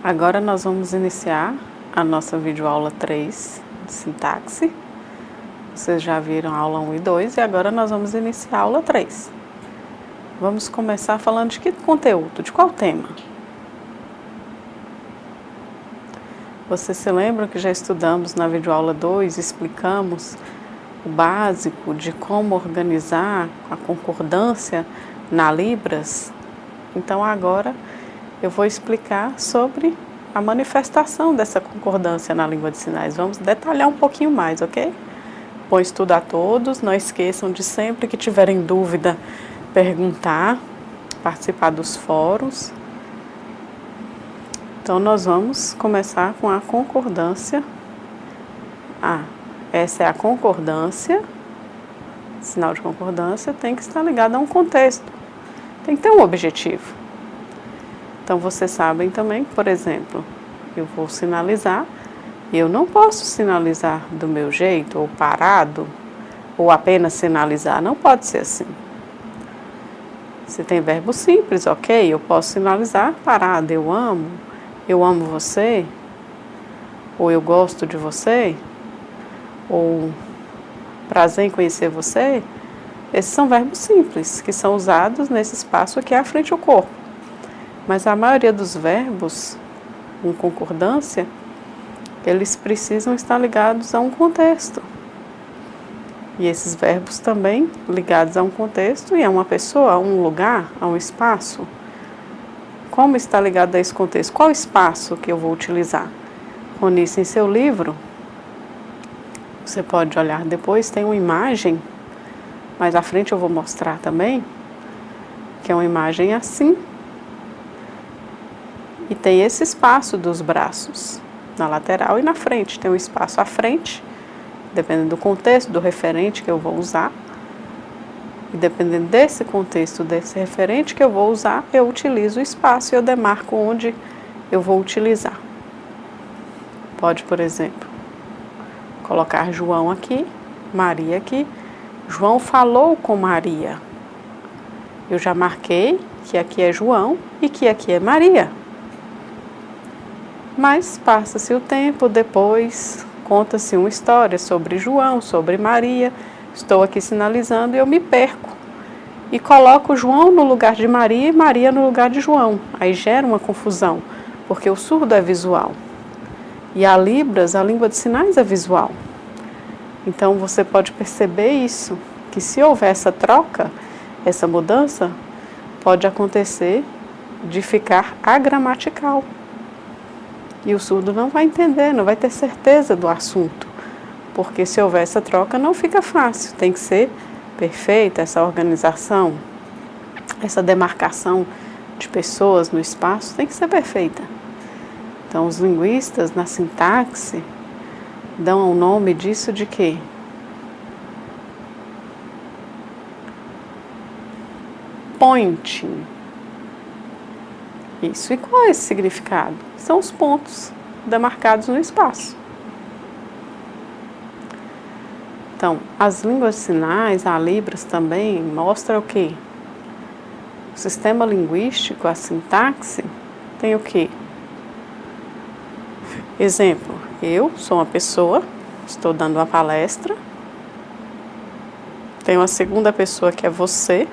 Agora nós vamos iniciar a nossa videoaula 3 de sintaxe. Vocês já viram a aula 1 e 2 e agora nós vamos iniciar a aula 3. Vamos começar falando de que conteúdo, de qual tema? Vocês se lembram que já estudamos na videoaula 2, explicamos o básico de como organizar a concordância na Libras? Então agora eu vou explicar sobre a manifestação dessa concordância na língua de sinais. Vamos detalhar um pouquinho mais, ok? Bom estudo a todos. Não esqueçam de sempre que tiverem dúvida, perguntar, participar dos fóruns. Então nós vamos começar com a concordância. Essa é a concordância. Sinal de concordância tem que estar ligado a um contexto. Tem que ter um objetivo. Então, vocês sabem também, por exemplo, eu vou sinalizar e eu não posso sinalizar do meu jeito, ou parado, ou apenas sinalizar. Não pode ser assim. Se tem verbo simples, ok, eu posso sinalizar parado, eu amo você, ou eu gosto de você, ou prazer em conhecer você. Esses são verbos simples, que são usados nesse espaço aqui à frente do corpo. Mas a maioria dos verbos em concordância, eles precisam estar ligados a um contexto. E esses verbos também ligados a um contexto e a uma pessoa, a um lugar, a um espaço. Como está ligado a esse contexto? Qual espaço que eu vou utilizar? Ronice, em seu livro, você pode olhar depois, tem uma imagem, mas à frente eu vou mostrar também, que é uma imagem assim. E tem esse espaço dos braços, na lateral e na frente. Tem um espaço à frente, dependendo do contexto, do referente que eu vou usar. E dependendo desse contexto, desse referente que eu vou usar, eu utilizo o espaço e eu demarco onde eu vou utilizar. Pode, por exemplo, colocar João aqui, Maria aqui. João falou com Maria. Eu já marquei que aqui é João e que aqui é Maria. Mas passa-se o tempo, depois conta-se uma história sobre João, sobre Maria. Estou aqui sinalizando e eu me perco. E coloco João no lugar de Maria e Maria no lugar de João. Aí gera uma confusão, porque o surdo é visual. E a Libras, a língua de sinais, é visual. Então você pode perceber isso, que se houver essa troca, essa mudança, pode acontecer de ficar agramatical. E o surdo não vai entender, não vai ter certeza do assunto. Porque se houver essa troca, não fica fácil. Tem que ser perfeita essa organização, essa demarcação de pessoas no espaço tem que ser perfeita. Então, os linguistas, na sintaxe, dão o nome disso de quê? Pointing. Isso. E qual é esse significado? São os pontos demarcados no espaço. Então, as línguas de sinais, a Libras também, mostra o quê? O sistema linguístico, a sintaxe, tem o quê? Exemplo, eu sou uma pessoa, estou dando uma palestra, tem uma segunda pessoa que é você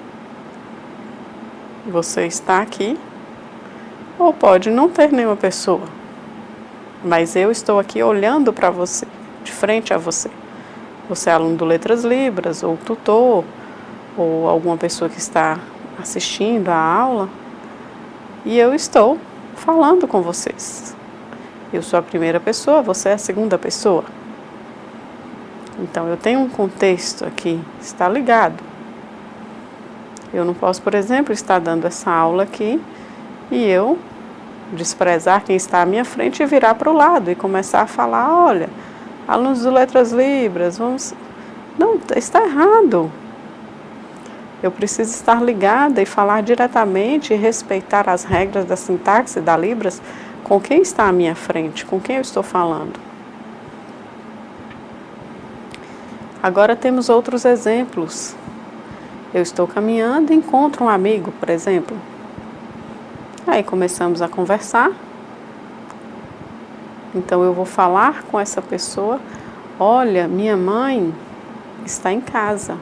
está aqui, ou pode não ter nenhuma pessoa, mas eu estou aqui olhando para você, de frente a você. Você é aluno do Letras Libras, ou tutor, ou alguma pessoa que está assistindo a aula, e eu estou falando com vocês. Eu sou a primeira pessoa, você é a segunda pessoa. Então eu tenho um contexto aqui, está ligado. Eu não posso, por exemplo, estar dando essa aula aqui e eu desprezar quem está à minha frente e virar para o lado e começar a falar, olha, alunos do Letras Libras, vamos... Não, está errado. Eu preciso estar ligada e falar diretamente e respeitar as regras da sintaxe da Libras com quem está à minha frente, com quem eu estou falando. Agora temos outros exemplos. Eu estou caminhando e encontro um amigo, por exemplo. Aí começamos a conversar. Então eu vou falar com essa pessoa: olha, minha mãe está em casa.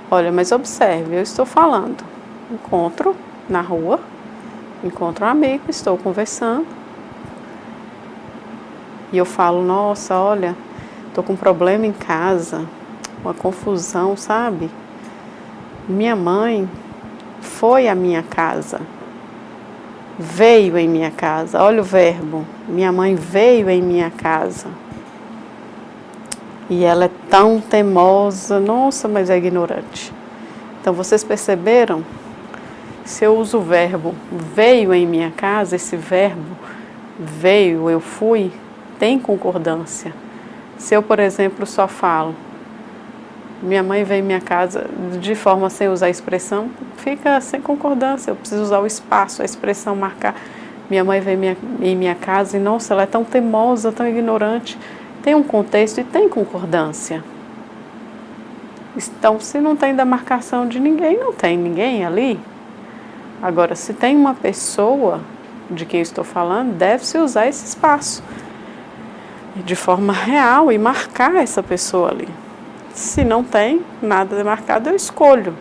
Olha, mas observe, eu estou falando. Encontro na rua, encontro um amigo, estou conversando. E eu falo: nossa, olha, estou com um problema em casa, uma confusão, sabe? Minha mãe foi à minha casa, veio em minha casa. Olha o verbo, minha mãe veio em minha casa. E ela é tão teimosa, nossa, mas é ignorante. Então vocês perceberam? Se eu uso o verbo veio em minha casa, esse verbo veio, eu fui, tem concordância. Se eu, por exemplo, só falo minha mãe veio em minha casa de forma sem usar a expressão, fica sem concordância. Eu preciso usar o espaço, a expressão, marcar. Minha mãe veio em minha casa e, nossa, ela é tão teimosa, tão ignorante. Tem um contexto e tem concordância. Então, se não tem da marcação de ninguém, não tem ninguém ali. Agora, se tem uma pessoa de quem eu estou falando, deve-se usar esse espaço de forma real e marcar essa pessoa ali. Se não tem nada demarcado, eu escolho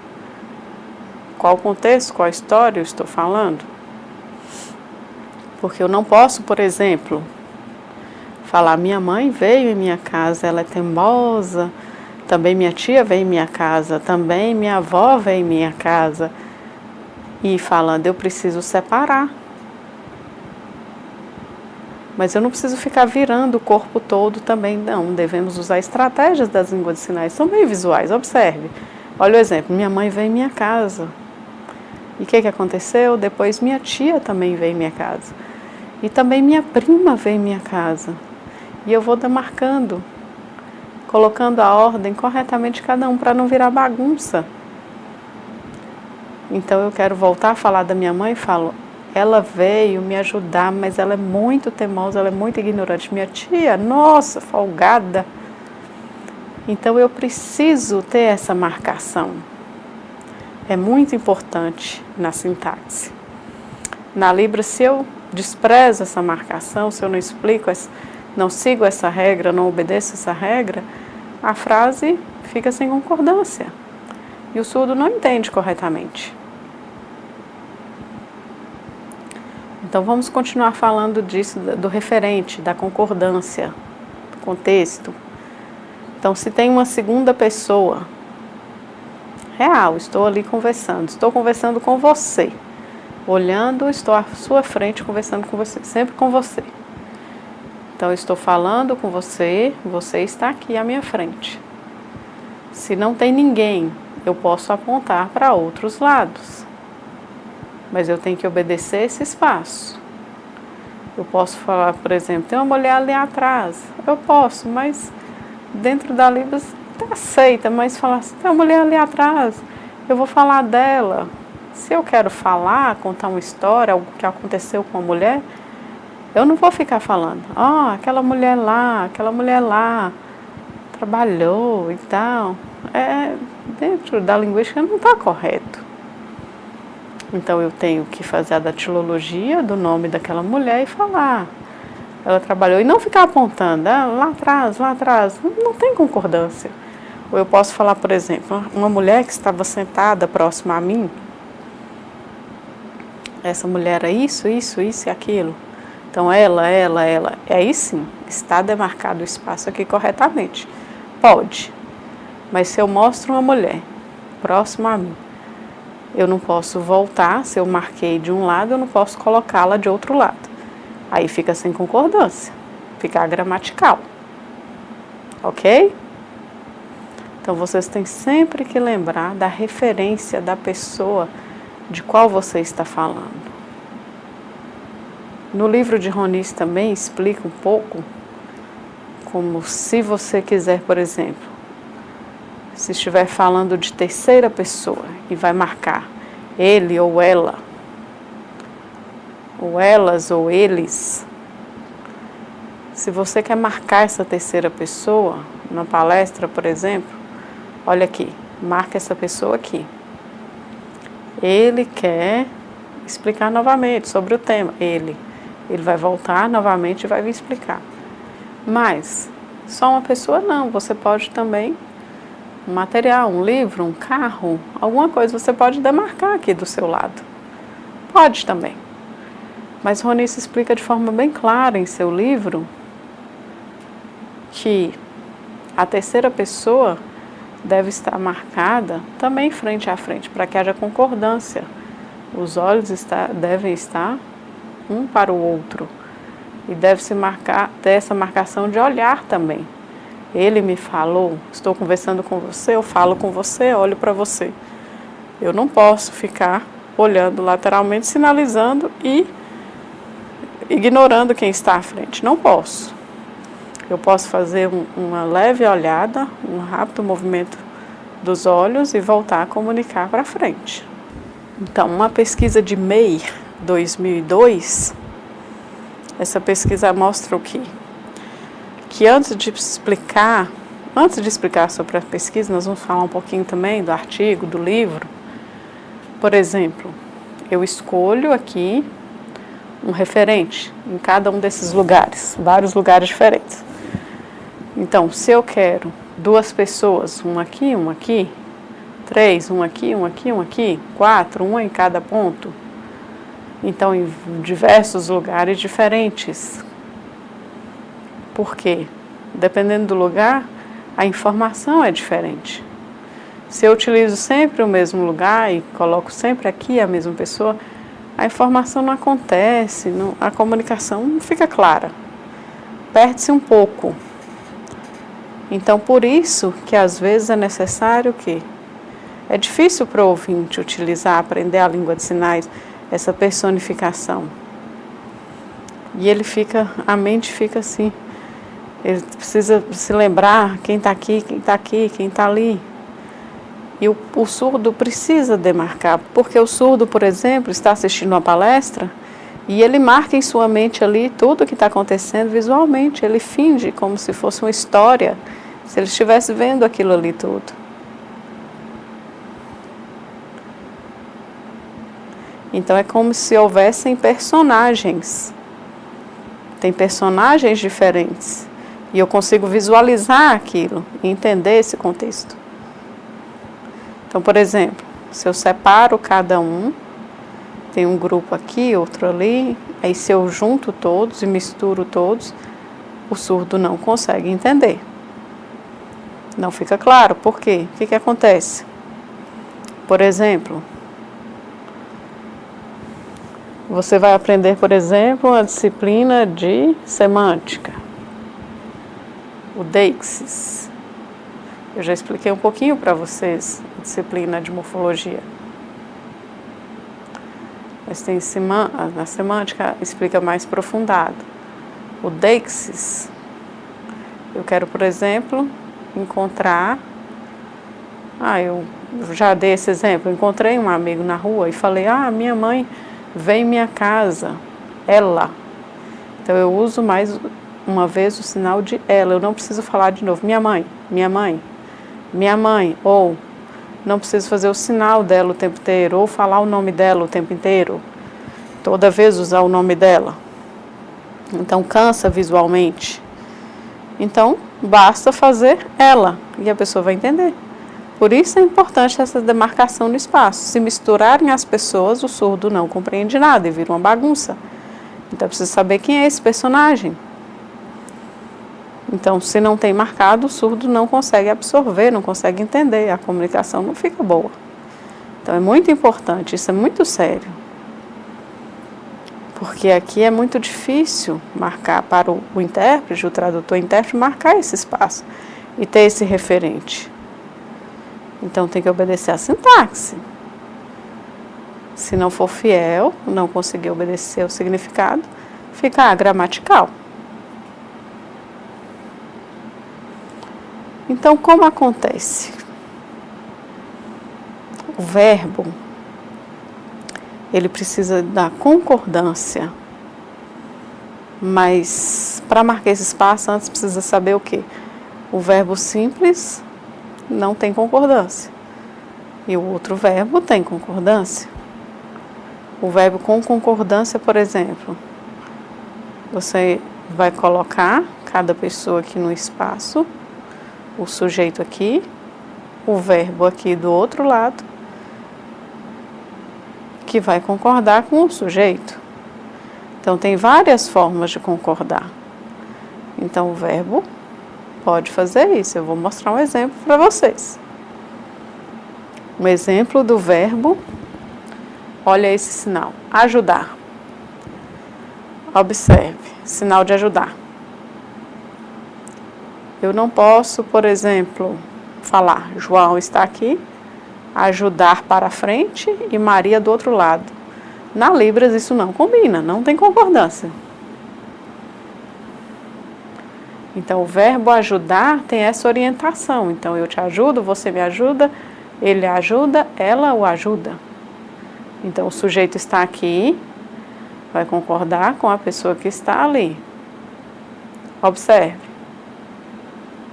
qual contexto, qual história eu estou falando. Porque eu não posso, por exemplo, falar minha mãe veio em minha casa, ela é teimosa, também minha tia veio em minha casa, também minha avó veio em minha casa. E falando, eu preciso separar. Mas eu não preciso ficar virando o corpo todo também, não. Devemos usar estratégias das línguas de sinais. São bem visuais, observe. Olha o exemplo, minha mãe veio em minha casa. E o que aconteceu? Depois minha tia também veio em minha casa. E também minha prima veio em minha casa. E eu vou demarcando, colocando a ordem corretamente de cada um, para não virar bagunça. Então eu quero voltar a falar da minha mãe e falo, ela veio me ajudar, mas ela é muito teimosa, ela é muito ignorante. Minha tia, nossa, folgada. Então eu preciso ter essa marcação. É muito importante na sintaxe. Na Libra, se eu desprezo essa marcação, se eu não explico, não sigo essa regra, não obedeço essa regra, a frase fica sem concordância. E o surdo não entende corretamente. Então vamos continuar falando disso, do referente, da concordância, do contexto. Então se tem uma segunda pessoa, real, estou ali conversando, estou conversando com você, olhando, estou à sua frente conversando com você, sempre com você. Então eu estou falando com você, você está aqui à minha frente. Se não tem ninguém, eu posso apontar para outros lados. Mas eu tenho que obedecer esse espaço. Eu posso falar, por exemplo, tem uma mulher ali atrás. Eu posso, mas dentro da Libra até aceita, mas falar assim, tem uma mulher ali atrás, eu vou falar dela. Se eu quero falar, contar uma história, algo que aconteceu com a mulher, eu não vou ficar falando, aquela mulher lá, trabalhou e tal. Dentro da linguística não está correto. Então eu tenho que fazer a datilologia do nome daquela mulher e falar. Ela trabalhou e não ficar apontando, lá atrás, não tem concordância. Ou eu posso falar, por exemplo, uma mulher que estava sentada próxima a mim, essa mulher é isso e aquilo. Então ela, aí sim, está demarcado o espaço aqui corretamente. Pode, mas se eu mostro uma mulher próxima a mim, eu não posso voltar, se eu marquei de um lado, eu não posso colocá-la de outro lado. Aí fica sem concordância, fica gramatical. Ok? Então vocês têm sempre que lembrar da referência da pessoa de qual você está falando. No livro de Ronis também explica um pouco como se você quiser, por exemplo, se estiver falando de terceira pessoa e vai marcar ele ou ela, ou elas ou eles, se você quer marcar essa terceira pessoa, na palestra, por exemplo, olha aqui, marca essa pessoa aqui. Ele quer explicar novamente sobre o tema, ele. Ele vai voltar novamente e vai me explicar. Mas, só uma pessoa não, você pode também, um material, um livro, um carro, alguma coisa, você pode demarcar aqui do seu lado. Pode também. Mas Ronice explica de forma bem clara em seu livro que a terceira pessoa deve estar marcada também frente a frente, para que haja concordância. Os olhos devem estar um para o outro e deve-se ter essa marcação de olhar também. Ele me falou, estou conversando com você, eu falo com você, olho para você. Eu não posso ficar olhando lateralmente, sinalizando e ignorando quem está à frente. Não posso. Eu posso fazer uma leve olhada, um rápido movimento dos olhos e voltar a comunicar para frente. Então, uma pesquisa de May 2002, essa pesquisa mostra o quê? Que antes de explicar sobre a pesquisa, nós vamos falar um pouquinho também do artigo, do livro. Por exemplo, eu escolho aqui um referente em cada um desses lugares, vários lugares diferentes. Então, se eu quero 2 pessoas, um aqui, 3, um aqui, 4, um em cada ponto, então em diversos lugares diferentes. Por quê? Dependendo do lugar, a informação é diferente. Se eu utilizo sempre o mesmo lugar e coloco sempre aqui a mesma pessoa, a informação não acontece, a comunicação não fica clara, perde-se um pouco. Então, por isso que às vezes é necessário que é difícil para o ouvinte aprender a língua de sinais, essa personificação. E a mente fica assim, ele precisa se lembrar quem está aqui, quem está ali. E o surdo precisa demarcar, porque o surdo, por exemplo, está assistindo uma palestra e ele marca em sua mente ali tudo o que está acontecendo visualmente. Ele finge como se fosse uma história, se ele estivesse vendo aquilo ali tudo. Então é como se houvessem personagens. Tem personagens diferentes. E eu consigo visualizar aquilo e entender esse contexto. Então, por exemplo, se eu separo cada um, tem um grupo aqui, outro ali, aí se eu junto todos e misturo todos, o surdo não consegue entender. Não fica claro. Por quê? O que acontece? Por exemplo, você vai aprender, por exemplo, a disciplina de semântica, o Deixis. Eu já expliquei um pouquinho para vocês a disciplina de morfologia. Mas na semântica explica mais aprofundado. O Deixis, eu quero, por exemplo, encontrar... eu já dei esse exemplo. Encontrei um amigo na rua e falei, minha mãe veio em minha casa, ela. Então eu uso mais uma vez o sinal de ela. Eu não preciso falar de novo, minha mãe, ou não preciso fazer o sinal dela o tempo inteiro, ou falar o nome dela o tempo inteiro, toda vez usar o nome dela. Então cansa visualmente. Então basta fazer ela e a pessoa vai entender. Por isso é importante essa demarcação no espaço. Se misturarem as pessoas, o surdo não compreende nada e vira uma bagunça. Então precisa saber quem é esse personagem. Então, se não tem marcado, o surdo não consegue absorver, não consegue entender, a comunicação não fica boa. Então, é muito importante, isso é muito sério. Porque aqui é muito difícil marcar para o intérprete, o tradutor intérprete, marcar esse espaço e ter esse referente. Então, tem que obedecer a sintaxe. Se não for fiel, não conseguir obedecer o significado, fica gramatical. Então, como acontece? O verbo, ele precisa da concordância, mas para marcar esse espaço, antes precisa saber o quê? O verbo simples não tem concordância, e o outro verbo tem concordância. O verbo com concordância, por exemplo, Você vai colocar cada pessoa aqui no espaço, o sujeito aqui, o verbo aqui do outro lado, que vai concordar com o sujeito. Então, tem várias formas de concordar. Então, o verbo pode fazer isso. Eu vou mostrar um exemplo para vocês. Um exemplo do verbo, olha esse sinal, ajudar. Observe, sinal de ajudar. Eu não posso, por exemplo, falar, João está aqui, ajudar para frente e Maria do outro lado. Na Libras isso não combina, não tem concordância. Então, o verbo ajudar tem essa orientação. Então, eu te ajudo, você me ajuda, ele ajuda, ela o ajuda. Então, o sujeito está aqui, vai concordar com a pessoa que está ali. Observe.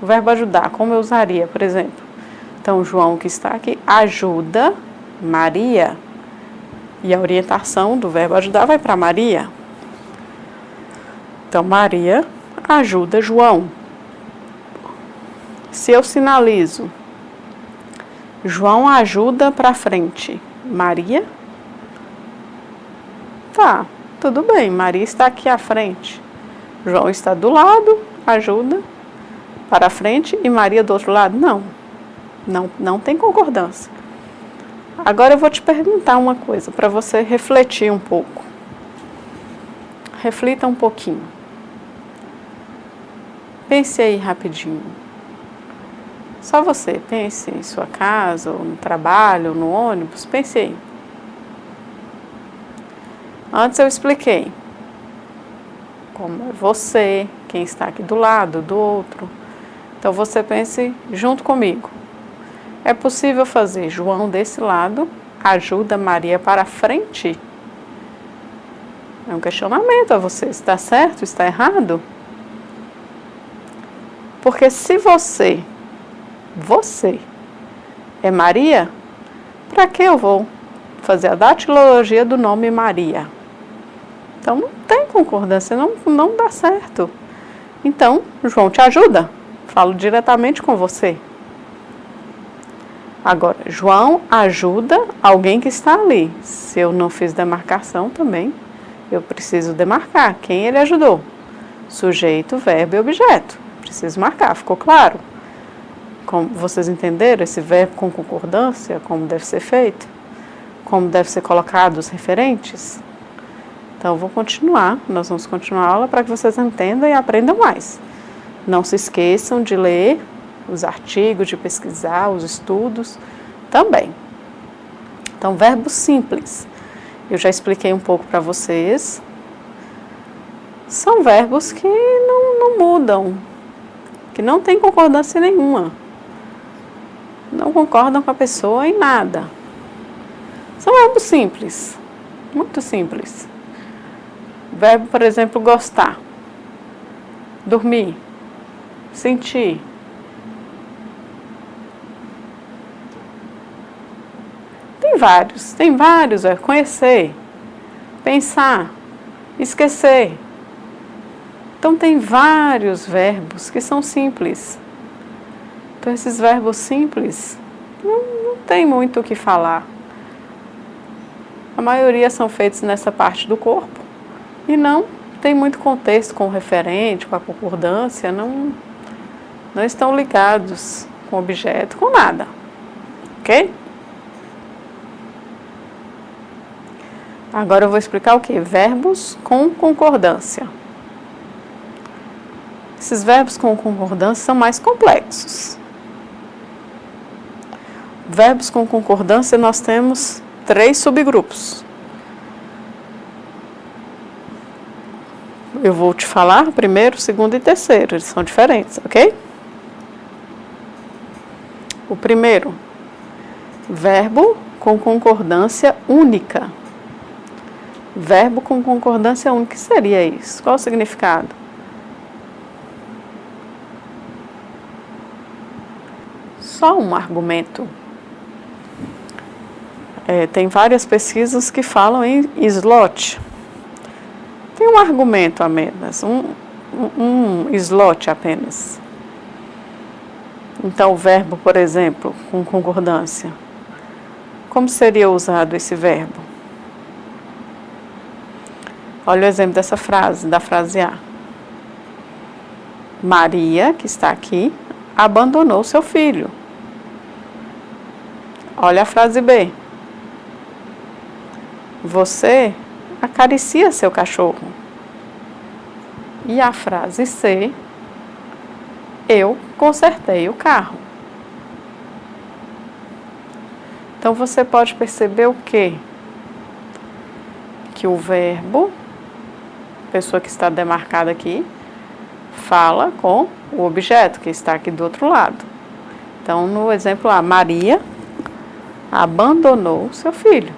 O verbo ajudar, como eu usaria, por exemplo? Então, João que está aqui ajuda Maria. E a orientação do verbo ajudar vai para Maria. Então, Maria ajuda João. Se eu sinalizo, João ajuda para frente, Maria, tá, tudo bem, Maria está aqui à frente. João está do lado, ajuda para frente e Maria do outro lado, não tem concordância. Agora eu vou te perguntar uma coisa para você refletir um pouco. Reflita um pouquinho. Pense aí rapidinho. Só você, pense em sua casa, ou no trabalho, ou no ônibus, pense aí. Antes eu expliquei como é você, quem está aqui do lado, do outro. Então você pense junto comigo. É possível fazer João desse lado, ajuda Maria para frente? É um questionamento a você, está certo, está errado? Porque se você é Maria, para que eu vou fazer a datilologia do nome Maria? Então não tem concordância, não dá certo. Então, João te ajuda, falo diretamente com você. Agora, João ajuda alguém que está ali. Se eu não fiz demarcação também, eu preciso demarcar quem ele ajudou. Sujeito, verbo e objeto. Preciso marcar, ficou claro? Como vocês entenderam esse verbo com concordância, como deve ser feito? Como deve ser colocado os referentes? Então, nós vamos continuar a aula para que vocês entendam e aprendam mais. Não se esqueçam de ler os artigos, de pesquisar, os estudos também. Então, verbos simples. Eu já expliquei um pouco para vocês. São verbos que não mudam, que não tem concordância nenhuma. Não concordam com a pessoa em nada. São verbos simples, muito simples. Verbo, por exemplo, gostar, dormir, sentir. Tem vários, conhecer, pensar, esquecer. Então, tem vários verbos que são simples. Então, esses verbos simples, não tem muito o que falar. A maioria são feitos nessa parte do corpo e não tem muito contexto com o referente, com a concordância, não estão ligados com o objeto, com nada. Ok? Agora eu vou explicar o que? Verbos com concordância. Esses verbos com concordância são mais complexos. Verbos com concordância nós temos 3 subgrupos. Eu vou te falar primeiro, segundo e terceiro, eles são diferentes, ok? O primeiro, verbo com concordância única. Verbo com concordância única, o que seria isso? Qual o significado? Só um argumento. Tem várias pesquisas que falam em slot. Tem um argumento apenas, um slot apenas. Então, o verbo, por exemplo, com concordância. Como seria usado esse verbo? Olha o exemplo dessa frase, da frase A. Maria, que está aqui, abandonou seu filho. Olha a frase B. Você acaricia seu cachorro. E a frase C. Eu consertei o carro. Então, você pode perceber o quê? Que o verbo, pessoa que está demarcada aqui, fala com o objeto que está aqui do outro lado. Então, no exemplo A, Maria abandonou seu filho.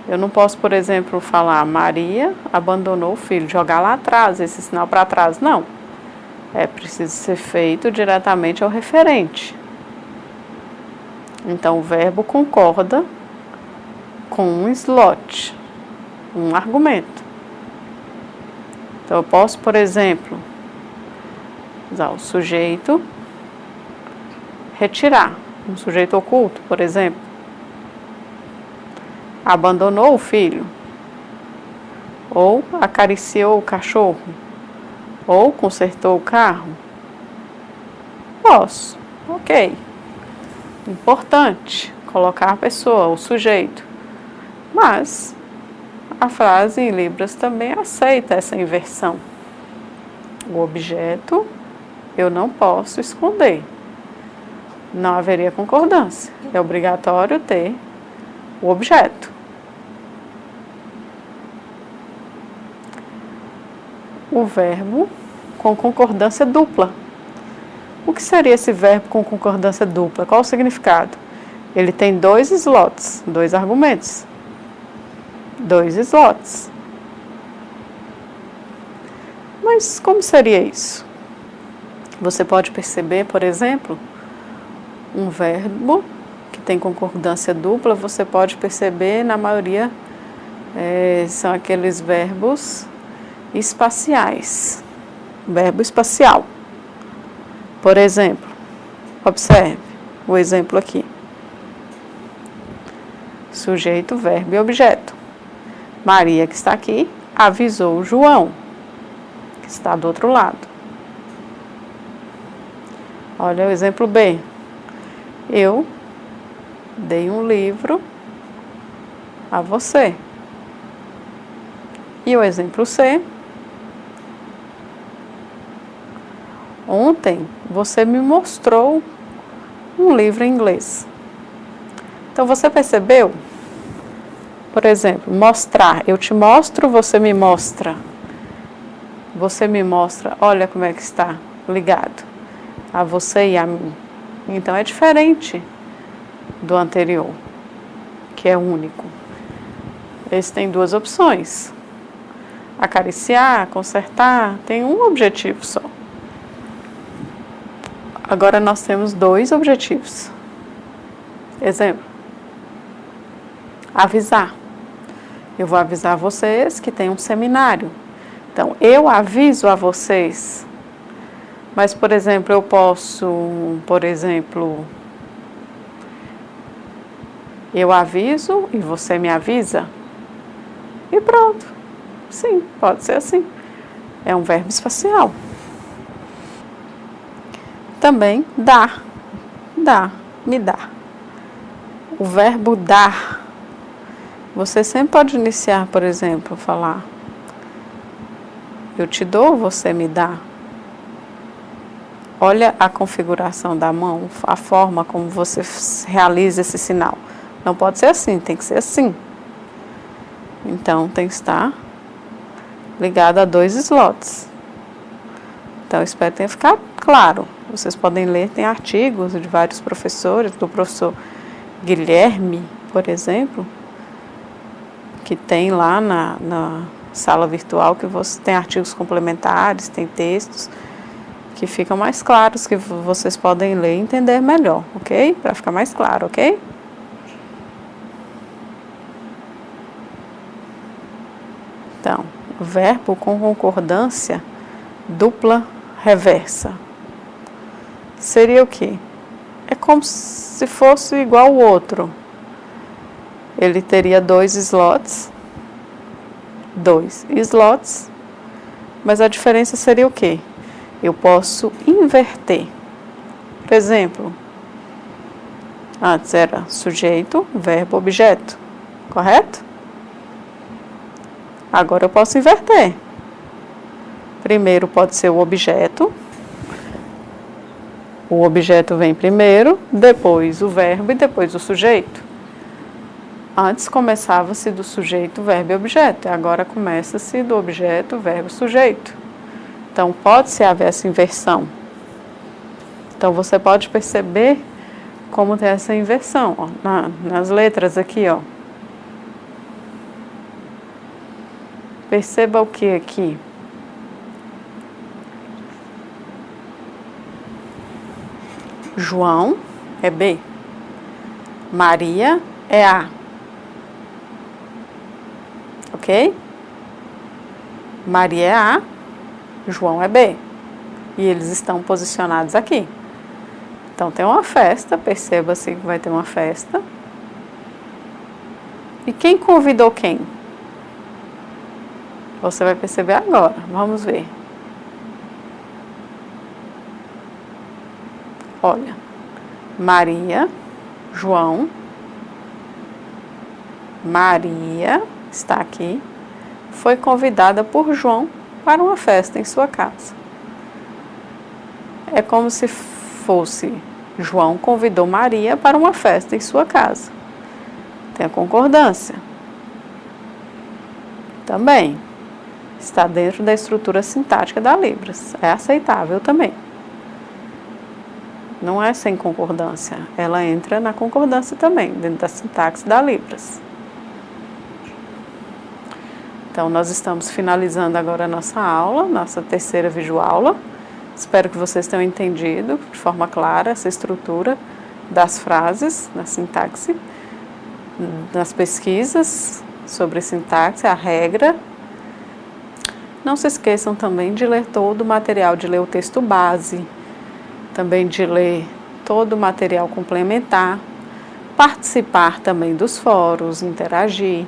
Eu não posso, por exemplo, falar Maria abandonou o filho, jogar lá atrás, esse sinal para trás. Não. É preciso ser feito diretamente ao referente. Então, o verbo concorda com um slot, um argumento. Então, eu posso, por exemplo, usar o sujeito retirar, um sujeito oculto, por exemplo. Abandonou o filho, ou acariciou o cachorro, ou consertou o carro. Posso, ok. Importante colocar a pessoa, o sujeito. Mas a frase em Libras também aceita essa inversão. O objeto eu não posso esconder. Não haveria concordância. É obrigatório ter o objeto. O verbo com concordância dupla. O que seria esse verbo com concordância dupla? Qual o significado? Ele tem dois slots, dois argumentos. Dois slots. Mas como seria isso? Você pode perceber, por exemplo, um verbo que tem concordância dupla, você pode perceber, na maioria, são aqueles verbos espaciais. Verbo espacial. Por exemplo, observe o exemplo aqui. Sujeito, verbo e objeto. Maria, que está aqui, avisou João, que está do outro lado. Olha o exemplo B. Eu dei um livro a você. E o exemplo C. Ontem você me mostrou um livro em inglês. Então, você percebeu? Por exemplo, mostrar. Eu te mostro, você me mostra. Você me mostra, olha como é que está ligado a você e a mim. Então, é diferente do anterior, que é único. Esse tem duas opções. Acariciar, consertar, tem um objetivo só. Agora nós temos dois objetivos. Exemplo. Avisar. Eu vou avisar vocês que tem um seminário. Então, eu aviso a vocês. Mas, por exemplo, eu posso, eu aviso e você me avisa. E pronto. Sim, pode ser assim. É um verbo espacial. Também dar. Dar, me dar. O verbo dar. Você sempre pode iniciar, por exemplo, falar eu te dou, você me dá. Olha a configuração da mão, a forma como você realiza esse sinal. Não pode ser assim, tem que ser assim. Então, tem que estar ligado a dois slots. Então, eu espero que tenha ficado claro. Vocês podem ler, tem artigos de vários professores, do professor Guilherme, por exemplo, que tem lá na sala virtual, que você tem artigos complementares, tem textos que ficam mais claros, que vocês podem ler e entender melhor, ok? Para ficar mais claro, ok? Então, verbo com concordância dupla reversa. Seria o quê? É como se fosse igual ao outro. Ele teria dois slots, mas a diferença seria o quê? Eu posso inverter. Por exemplo, antes era sujeito, verbo, objeto, correto? Agora eu posso inverter. Primeiro pode ser o objeto vem primeiro, depois o verbo e depois o sujeito. Antes começava-se do sujeito, verbo e objeto, agora começa-se do objeto, verbo e sujeito. Então pode-se haver essa inversão. Então você pode perceber como tem essa inversão, ó, nas letras aqui, ó. Perceba o que aqui? João é B. Maria é A. Ok? Maria é A, João é B. E eles estão posicionados aqui. Então tem uma festa, perceba-se que vai ter uma festa. E quem convidou quem? Você vai perceber agora. Vamos ver. Olha, Maria, João, Maria está aqui, foi convidada por João para uma festa em sua casa. É como se fosse João convidou Maria para uma festa em sua casa. Tem a concordância. Também está dentro da estrutura sintática da Libras. É aceitável também. Não é sem concordância, ela entra na concordância também, dentro da sintaxe da Libras. Então, nós estamos finalizando agora a nossa aula, nossa terceira videoaula. Espero que vocês tenham entendido de forma clara essa estrutura das frases, da sintaxe, das pesquisas sobre sintaxe, a regra. Não se esqueçam também de ler todo o material, de ler o texto base, também de ler todo o material complementar, participar também dos fóruns, interagir,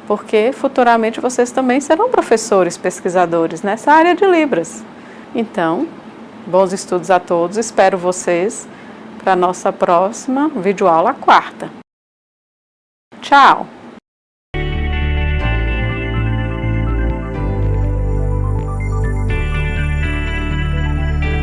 porque futuramente vocês também serão professores, pesquisadores nessa área de Libras. Então, bons estudos a todos, espero vocês para a nossa próxima videoaula quarta. Tchau!